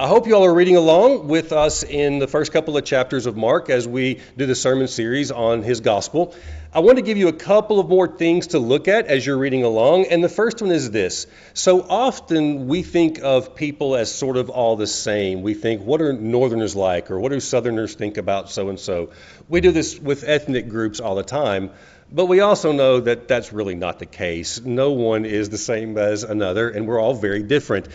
I hope you all are reading along with us in the first couple of chapters of Mark as we do the sermon series on his gospel. I want to give you a couple of more things to look at as you're reading along, and the first one is this. So often we think of people as sort of all the same. We think, what are Northerners like, or what do Southerners think about so-and-so? We do this with ethnic groups all the time. But we also know that that's really not the case. No one is the same as another, and we're all very different.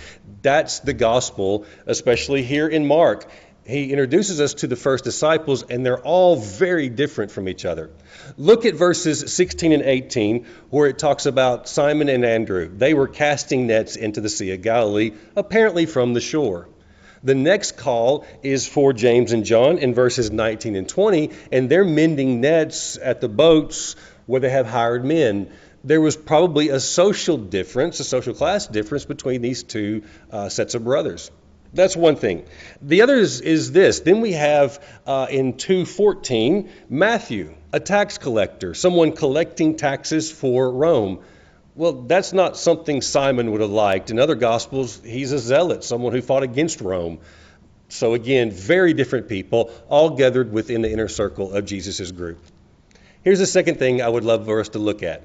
That's the gospel, especially here in Mark. He introduces us to the first disciples, and they're all very different from each other. Look at verses 16 and 18, where it talks about Simon and Andrew. They were casting nets into the Sea of Galilee, apparently from the shore. The next call is for James and John in verses 19 and 20, and they're mending nets at the boats where they have hired men. There was probably a social difference, a social class difference between these two sets of brothers. That's one thing. The other is this. Then we have in 2:14, Matthew, a tax collector, someone collecting taxes for Rome. Well, that's not something Simon would have liked. In other Gospels, he's a zealot, someone who fought against Rome. So again, very different people, all gathered within the inner circle of Jesus' group. Here's the second thing I would love for us to look at.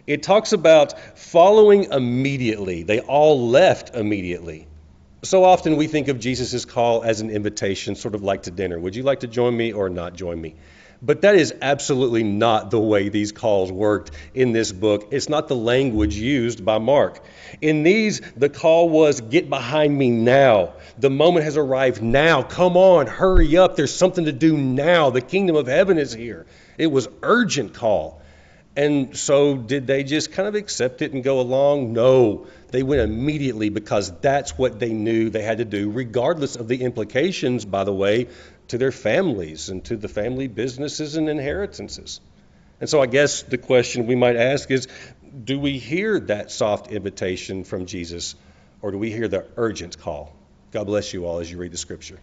It talks about following immediately. They all left immediately. So often we think of Jesus' call as an invitation, sort of like to dinner. Would you like to join me or not join me? But that is absolutely not the way these calls worked in this book. It's not the language used by Mark. In these, the call was, get behind me now. The moment has arrived now. Come on, hurry up. There's something to do now. The kingdom of heaven is here. It was urgent call. And so did they just kind of accept it and go along? No, they went immediately because that's what they knew they had to do, regardless of the implications, by the way, to their families and to the family businesses and inheritances. And so I guess the question we might ask is, do we hear that soft invitation from Jesus, or do we hear the urgent call? God bless you all as you read the scripture.